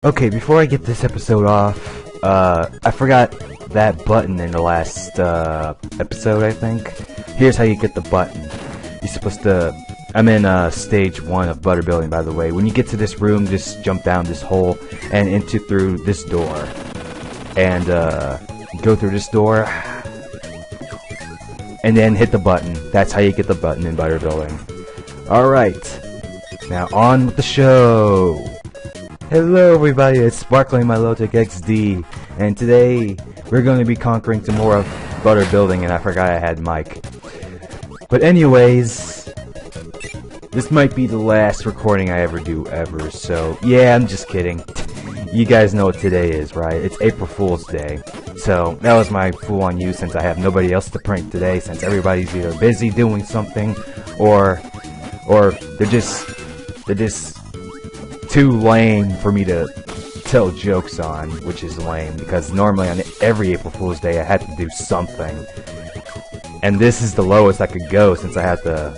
Okay, before I get this episode off, I forgot that button in the last episode, I think. Here's how you get the button. You're supposed to... I'm in stage 1 of butter building, by the way. When you get to this room, just jump down this hole and into through this door. And go through this door. And then hit the button. That's how you get the button in butter building. Alright. Now on with the show. Hello everybody, it's Sparkling Milotic XD, and today we're going to be conquering some more of butter building, and I forgot I had Mike. But anyways, this might be the last recording I ever do ever, so yeah, I'm just kidding. You guys know what today is, right? It's April Fool's Day. So that was my fool on you, since I have nobody else to prank today, since everybody's either busy doing something or they're just too lame for me to tell jokes on, which is lame, because normally on every April Fool's Day I had to do something. And this is the lowest I could go since I had to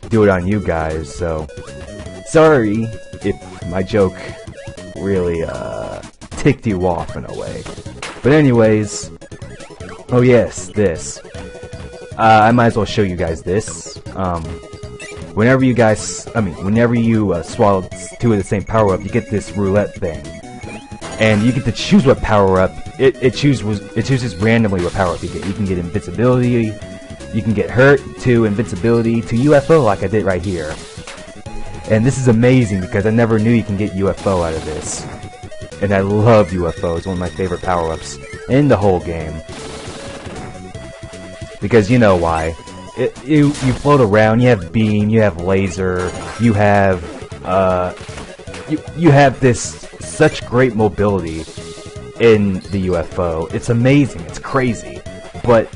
do it on you guys, so sorry if my joke really ticked you off in a way. But anyways, oh yes, this. I might as well show you guys this. Whenever you swallow 2 of the same power-up, you get this roulette thing. And you get to choose what power-up, it chooses randomly what power-up you get. You can get invincibility, you can get hurt, to invincibility, to UFO, like I did right here. And this is amazing, because I never knew you can get UFO out of this. And I love UFO, it's one of my favorite power-ups in the whole game. Because you know why. You float around, you have beam, you have laser, you have you have this such great mobility in the UFO. It's amazing, it's crazy. But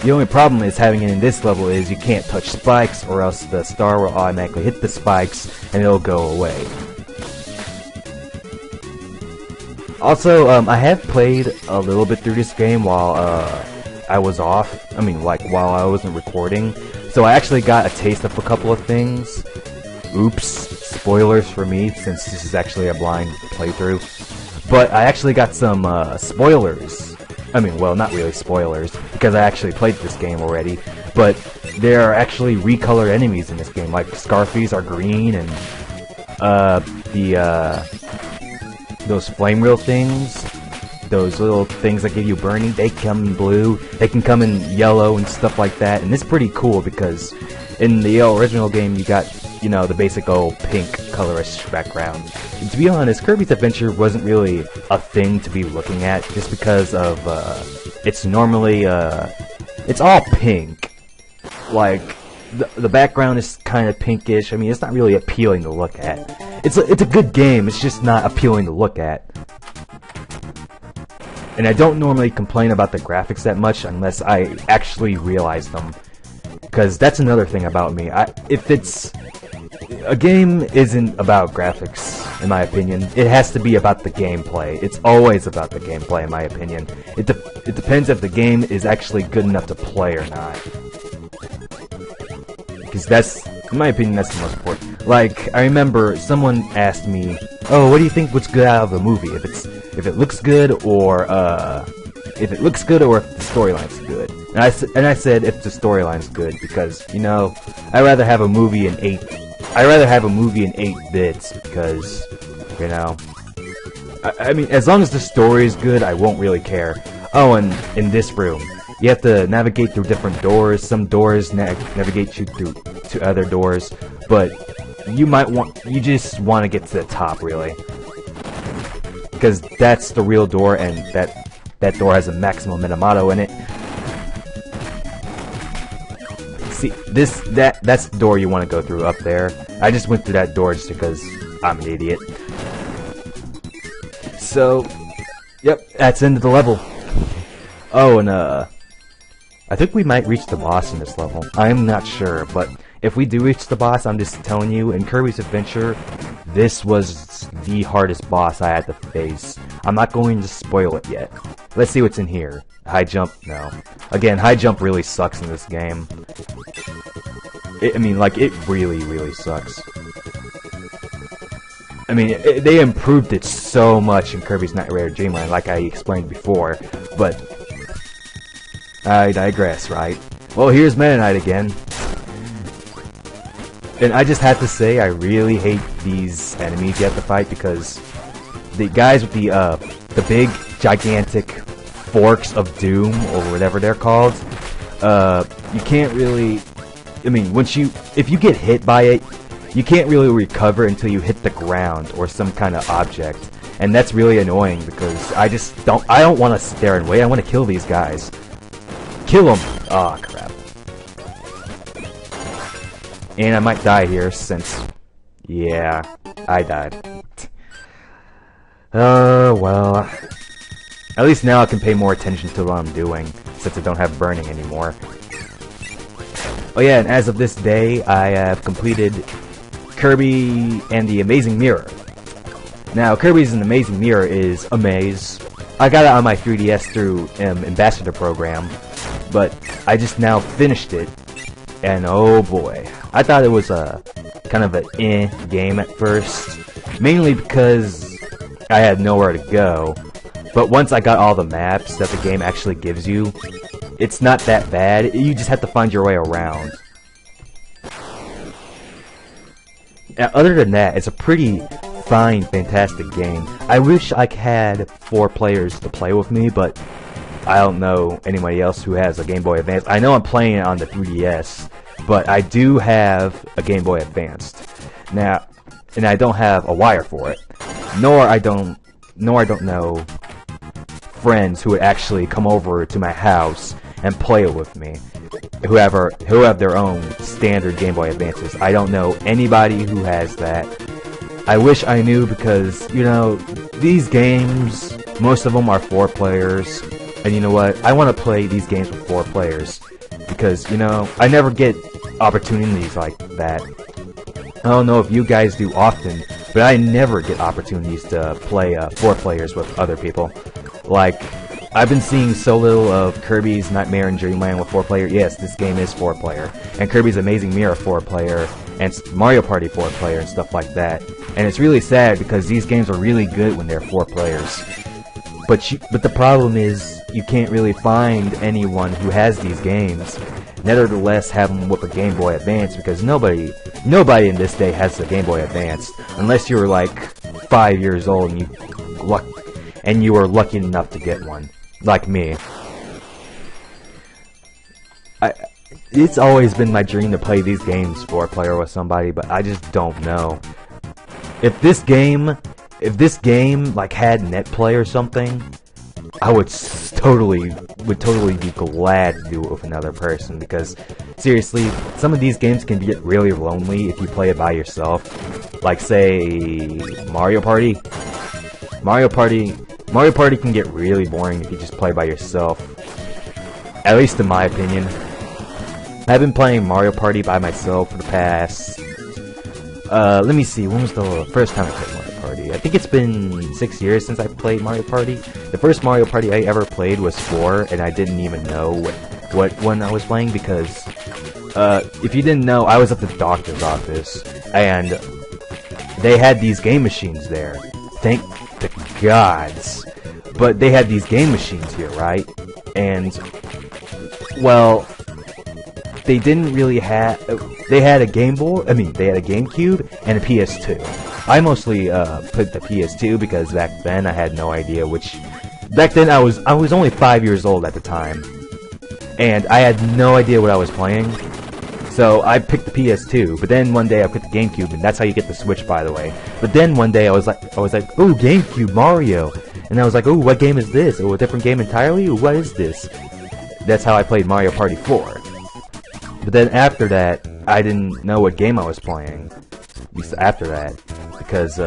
the only problem is having it in this level is you can't touch spikes, or else the star will automatically hit the spikes and it'll go away. Also, I have played a little bit through this game while I was off. I mean, like, while I wasn't recording. So I actually got a taste of a couple of things. Oops. Spoilers for me, since this is actually a blind playthrough. But I actually got some spoilers. I mean, well, not really spoilers, because I actually played this game already. But there are actually recolored enemies in this game. Like, Scarfies are green, and those flame wheel things, those little things that give you burning, they come in blue, they can come in yellow and stuff like that, and it's pretty cool because in the original game you got, you know, the basic old pink colorish background. And to be honest, Kirby's Adventure wasn't really a thing to be looking at, just because of, it's normally, it's all pink. Like, the background is kind of pinkish. I mean, it's not really appealing to look at. It's a good game, it's just not appealing to look at. And I don't normally complain about the graphics that much unless I actually realize them. Because that's another thing about me. If it's... A game isn't about graphics, in my opinion. It has to be about the gameplay. It's always about the gameplay, in my opinion. It depends if the game is actually good enough to play or not. Because that's... In my opinion, that's the most important. Like, I remember someone asked me, "Oh, what do you think what's good out of a movie? If it looks good, or if it looks good, or if the storyline's good?" And I said if the storyline's good, because, you know, I'd rather have a movie in 8 bits, because, you know, I mean, as long as the story is good, I won't really care. Oh, and in this room, you have to navigate through different doors. Some doors navigate you through to other doors, but you just want to get to the top, really, because that's the real door, and that door has a maximum Minamoto in it. See, that's the door you want to go through up there. I just went through that door just because I'm an idiot. So, yep, that's the end of the level. Oh, and I think we might reach the boss in this level. I'm not sure, but if we do reach the boss, I'm just telling you, in Kirby's Adventure, this was the hardest boss I had to face. I'm not going to spoil it yet. Let's see what's in here. High jump? No. Again, high jump really sucks in this game. I mean, like, it really, really sucks. I mean, they improved it so much in Kirby's Nightmare Dreamland, like I explained before, but I digress, right? Well, here's Meta Knight again. And I just have to say, I really hate these enemies you have to fight, because the guys with the big, gigantic forks of doom, or whatever they're called, you can't really, I mean, if you get hit by it, you can't really recover until you hit the ground or some kind of object. And that's really annoying, because I don't want to sit there and wait. I want to kill these guys. Kill them! Aw, oh, crap. And I might die here, since, yeah, I died. Well, at least now I can pay more attention to what I'm doing, since I don't have burning anymore. Oh yeah, and as of this day, I have completed Kirby and the Amazing Mirror. Now, Kirby's and the Amazing Mirror is a maze. I got it on my 3DS through Ambassador Program, but I just now finished it, and oh boy. I thought it was a kind of an game at first, mainly because I had nowhere to go. But once I got all the maps that the game actually gives you, it's not that bad. You just have to find your way around. Other than that, it's a pretty fine, fantastic game. I wish I had 4 players to play with me, but I don't know anybody else who has a Game Boy Advance. I know I'm playing it on the 3DS, but I do have a Game Boy Advanced. Now, and I don't have a wire for it. Nor I don't know friends who would actually come over to my house and play it with me, who have their own standard Game Boy Advances. I don't know anybody who has that. I wish I knew, because, you know, these games, most of them are 4 players, and you know what, I want to play these games with 4 players, because, you know, I never get opportunities like that. I don't know if you guys do often, but I never get opportunities to play 4 players with other people. Like, I've been seeing so little of Kirby's Nightmare and Dreamland with 4-player. Yes, this game is 4-player. And Kirby's Amazing Mirror 4-player. And Mario Party 4-player and stuff like that. And it's really sad, because these games are really good when they're 4 players. But the problem is, you can't really find anyone who has these games. Nevertheless, have them with a Game Boy Advance, because nobody in this day has a Game Boy Advance. Unless you were like 5 years old and you were lucky enough to get one. Like me. It's always been my dream to play these games 4-player with somebody, but I just don't know. If this game like had net play or something, I would totally be glad to do it with another person, because seriously, some of these games can get really lonely if you play it by yourself. Like, say, Mario Party. Mario Party can get really boring if you just play by yourself. At least in my opinion. I've been playing Mario Party by myself for the past... let me see, when was the first time I played Mario Party? I think it's been 6 years since I played Mario Party. The first Mario Party I ever played was 4, and I didn't even know what one I was playing, because... if you didn't know, I was at the doctor's office, and they had these game machines there. Thank the gods. But they had these game machines here, right? And, well, they didn't really have... They had a Game Boy, they had a GameCube and a PS2. I mostly put the PS2 because back then I had no idea which... Back then I was only 5 years old at the time. And I had no idea what I was playing. So I picked the PS2, but then one day I picked the GameCube, and that's how you get the Switch, by the way. But then one day I was like, ooh, GameCube, Mario. And I was like, ooh, what game is this? Oh, a different game entirely? Ooh, what is this? That's how I played Mario Party 4. But then after that, I didn't know what game I was playing. After that, because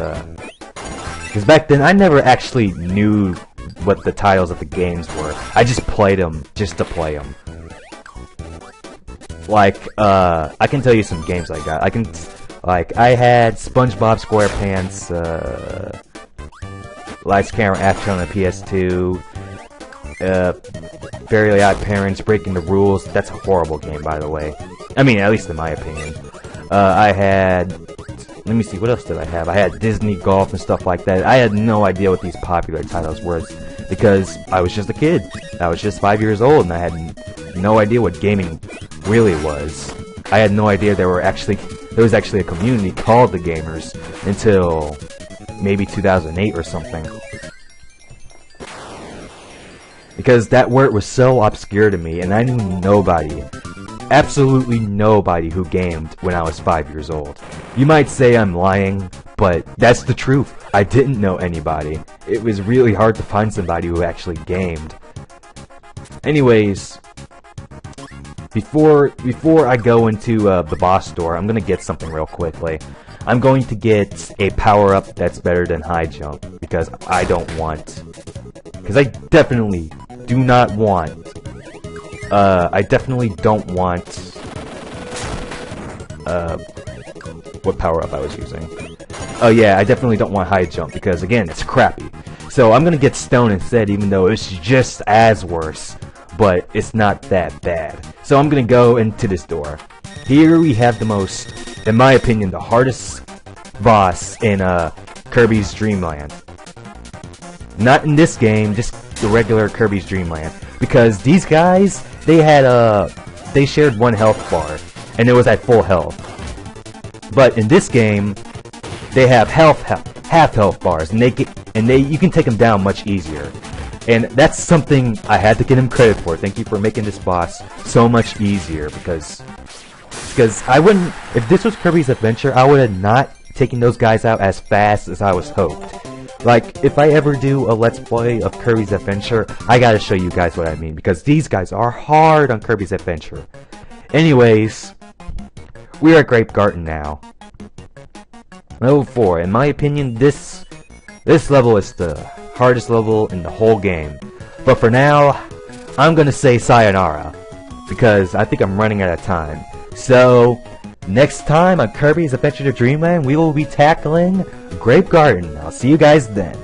back then I never actually knew what the titles of the games were. I just played them just to play them. Like, I can tell you some games I got. I had SpongeBob SquarePants, Lights, Camera, Action on the PS2, Fairly Odd Parents, Breaking the Rules. That's a horrible game, by the way. I mean, at least in my opinion. I had let me see, what else did I have? I had Disney Golf and stuff like that. I had no idea what these popular titles were because I was just a kid. I was just 5 years old and I had no idea what gaming really was. I had no idea there was actually a community called the Gamers until maybe 2008 or something. Because that word was so obscure to me and I knew nobody, absolutely nobody who gamed when I was 5 years old. You might say I'm lying, but that's the truth. I didn't know anybody. It was really hard to find somebody who actually gamed. Anyways, before I go into the boss door, I'm gonna get something real quickly. I'm going to get a power-up that's better than high jump, because I definitely do not want, what power-up I was using. Oh yeah, I definitely don't want high jump, because again, it's crappy. So I'm gonna get stone instead, even though it's just as worse, but it's not that bad. So I'm gonna go into this door. Here we have the most, in my opinion, the hardest boss in Kirby's Dream Land. Not in this game, just the regular Kirby's Dream Land. Because these guys, they shared one health bar, and it was at full health. But in this game, they have half health bars, and you can take them down much easier. And that's something I had to give him credit for. Thank you for making this boss so much easier, because I wouldn't, if this was Kirby's Adventure, I would have not taken those guys out as fast as I was hoped. Like, if I ever do a Let's Play of Kirby's Adventure, I gotta show you guys what I mean, because these guys are hard on Kirby's Adventure. Anyways, we're at Grape Garden now. Level 4. In my opinion, this level is the hardest level in the whole game. But for now, I'm gonna say sayonara, because I think I'm running out of time. So, next time on Kirby's Adventure to Dreamland, we will be tackling Grape Garden. I'll see you guys then.